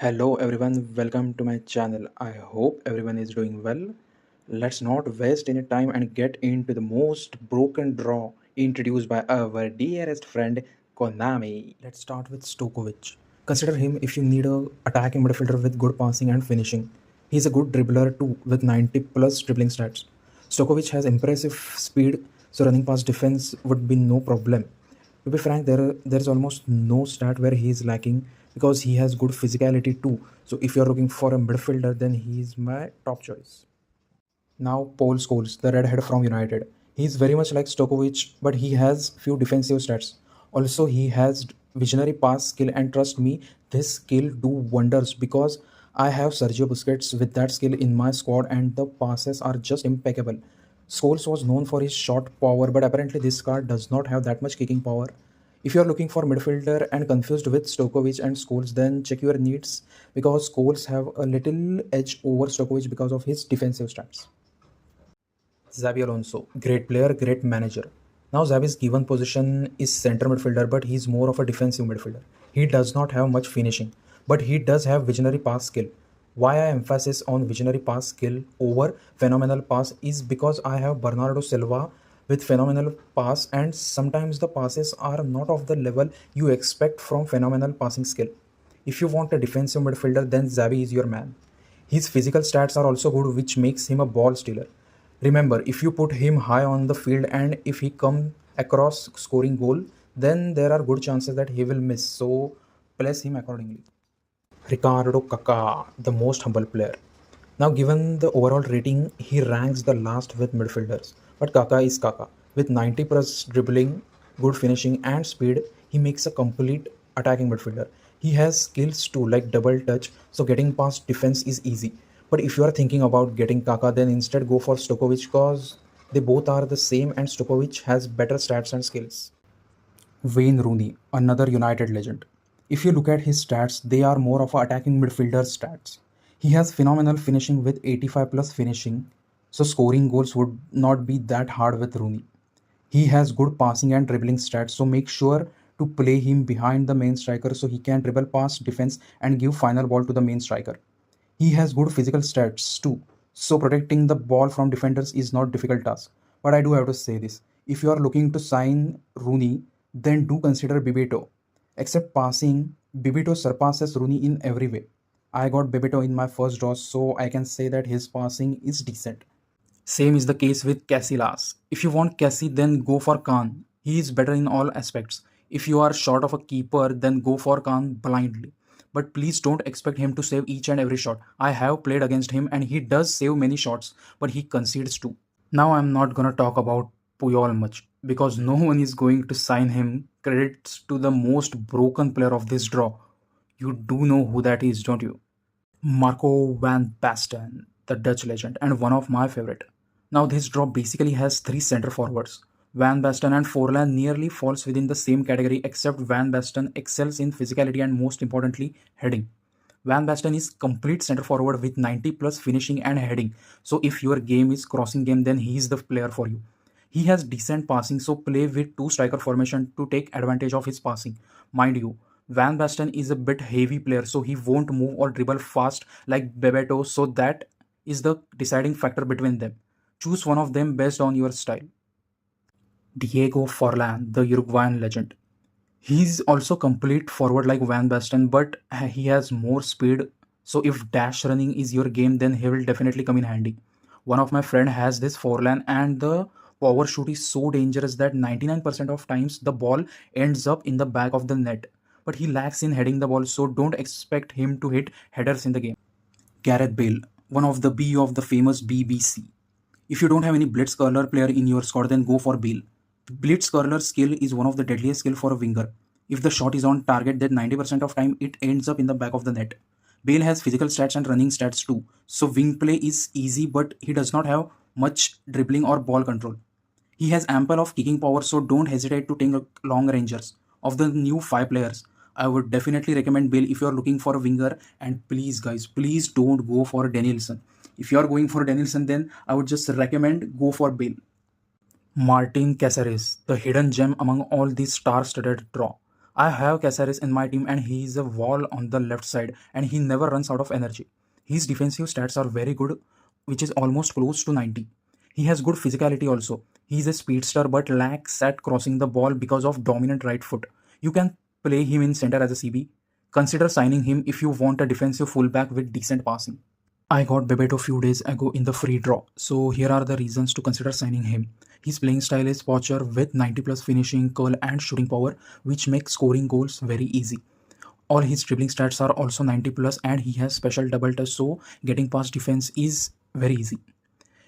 Hello everyone, welcome to my channel. I hope everyone is doing well. Let's not waste any time and get into the most broken draw introduced by our dearest friend Konami. Let's start with Stokovic. Consider him if you need a attacking midfielder with good passing and finishing. He's a good dribbler too with 90 plus dribbling stats. Stokovic has impressive speed, so running past defense would be no problem. To be frank, there's almost no stat where he is lacking because he has good physicality too. So if you're looking for a midfielder, then he's my top choice. Now Paul Scholes, the redhead from United. He's very much like Stokovic, but he has few defensive stats. Also, he has visionary pass skill, and trust me, this skill do wonders because I have Sergio Busquets with that skill in my squad, and the passes are just impeccable. Scholes was known for his shot power, but apparently this card does not have that much kicking power. If you are looking for midfielder and confused with Stokovic and Scholes, then check your needs because Scholes have a little edge over Stokovic because of his defensive stats. Xabi Alonso, great player, great manager. Now Xabi's given position is center midfielder, but he's more of a defensive midfielder. He does not have much finishing, but he does have visionary pass skill. Why I emphasis on visionary pass skill over phenomenal pass is because I have Bernardo Silva with phenomenal pass, and sometimes the passes are not of the level you expect from phenomenal passing skill. If you want a defensive midfielder, then Xabi is your man. His physical stats are also good, which makes him a ball stealer. Remember, if you put him high on the field and if he come across scoring goal, then there are good chances that he will miss. So place him accordingly. Ricardo Kaká, the most humble player. Now, given the overall rating, he ranks the last with midfielders. But Kaká is Kaká. With 90 plus dribbling, good finishing, and speed, he makes a complete attacking midfielder. He has skills too, like double touch, so getting past defense is easy. But if you are thinking about getting Kaká, then instead go for Stokovic because they both are the same and Stokovic has better stats and skills. Wayne Rooney, another United legend. If you look at his stats, they are more of attacking midfielder stats. He has phenomenal finishing with 85 plus finishing, so scoring goals would not be that hard with Rooney. He has good passing and dribbling stats, so make sure to play him behind the main striker so he can dribble past defense and give final ball to the main striker. He has good physical stats too, so protecting the ball from defenders is not difficult task. But I do have to say this: if you are looking to sign Rooney, then do consider Bebeto. Except passing, Bebeto surpasses Rooney in every way. I got Bebeto in my first draw, so I can say that his passing is decent. Same is the case with Casillas. If you want Cassie, then go for Khan. He is better in all aspects. If you are short of a keeper, then go for Khan blindly. But please don't expect him to save each and every shot. I have played against him and he does save many shots, but he concedes too. Now I'm not gonna talk about Puyol much because no one is going to sign him. Credits to the most broken player of this draw. You do know who that is, don't you? Marco van Basten, the Dutch legend, and one of my favorite. Now this drop basically has three center forwards. Van Basten and Forlan nearly falls within the same category except Van Basten excels in physicality and most importantly heading. Van Basten is complete center forward with 90 plus finishing and heading. So if your game is crossing game, then he is the player for you. He has decent passing, so play with two striker formation to take advantage of his passing. Mind you, Van Basten is a bit heavy player, so he won't move or dribble fast like Bebeto, so that is the deciding factor between them. Choose one of them based on your style. Diego Forlan, the Uruguayan legend. He's also complete forward like Van Basten, but he has more speed. So if dash running is your game, then he will definitely come in handy. One of my friend has this Forlan, and the power shoot is so dangerous that 99% of times the ball ends up in the back of the net. But he lacks in heading the ball, so don't expect him to hit headers in the game. Gareth Bale, one of the B of the famous BBC. If you don't have any blitz curler player in your squad, then go for Bale. Blitz curler skill is one of the deadliest skill for a winger. If the shot is on target, then 90% of time it ends up in the back of the net. Bale has physical stats and running stats too, so wing play is easy, but he does not have much dribbling or ball control. He has ample of kicking power, so don't hesitate to take long rangers. Of the new 5 players, I would definitely recommend Bale if you are looking for a winger. And please, guys, please don't go for Danielson. If you are going for Danielson, then I would just recommend go for Bale. Martin Caceres, the hidden gem among all these star-studded draw. I have Caceres in my team and he is a wall on the left side and he never runs out of energy. His defensive stats are very good, which is almost close to 90. He has good physicality also. He is a speedster but lacks at crossing the ball because of dominant right foot. You can play him in center as a CB. Consider signing him if you want a defensive fullback with decent passing. I got Bebeto few days ago in the free draw, so here are the reasons to consider signing him. His playing style is poacher with 90 plus finishing, curl and shooting power, which makes scoring goals very easy. All his dribbling stats are also 90 plus and he has special double touch, so getting past defense is very easy.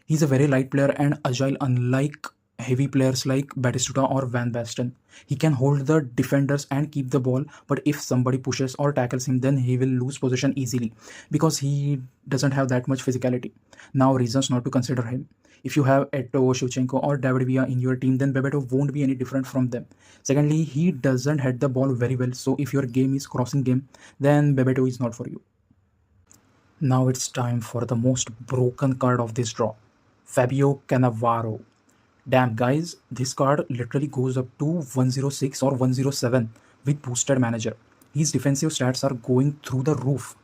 He's a very light player and agile, unlike heavy players like Batistuta or Van Basten. He can hold the defenders and keep the ball, but if somebody pushes or tackles him, then he will lose possession easily because he doesn't have that much physicality. Now, reasons not to consider him. If you have Eto, Shevchenko, or David Villa in your team, then Bebeto won't be any different from them. Secondly, he doesn't head the ball very well, so if your game is crossing game, then Bebeto is not for you. Now it's time for the most broken card of this draw, Fabio Cannavaro. Damn guys, this card literally goes up to 106 or 107 with boosted manager. His defensive stats are going through the roof,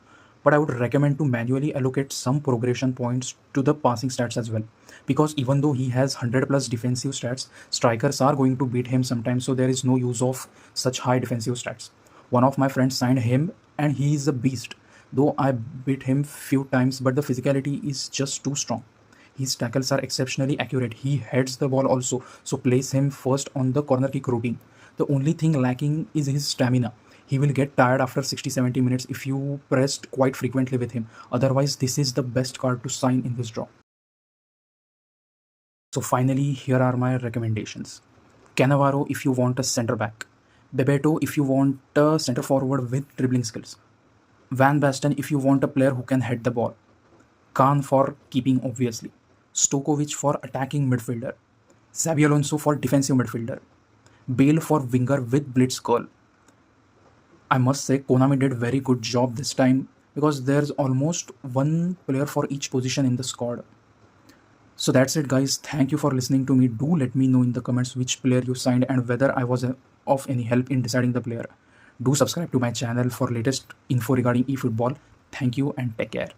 but I would recommend to manually allocate some progression points to the passing stats as well. Because even though he has 100 plus defensive stats, strikers are going to beat him sometimes, so there is no use of such high defensive stats. One of my friends signed him and he is a beast. Though I beat him few times, but the physicality is just too strong. His tackles are exceptionally accurate. He heads the ball also, so place him first on the corner kick routine. The only thing lacking is his stamina. He will get tired after 60-70 minutes if you pressed quite frequently with him. Otherwise, this is the best card to sign in this draw. So finally, here are my recommendations. Cannavaro if you want a centre back. Bebeto if you want a centre forward with dribbling skills. Van Basten if you want a player who can head the ball. Khan for keeping obviously. Stokovic for attacking midfielder. Xabi Alonso for defensive midfielder. Bale for winger with blitz curl. I must say Konami did very good job this time because there's almost one player for each position in the squad. So that's it guys. Thank you for listening to me. Do let me know in the comments which player you signed and whether I was of any help in deciding the player. Do subscribe to my channel for latest info regarding eFootball. Thank you and take care.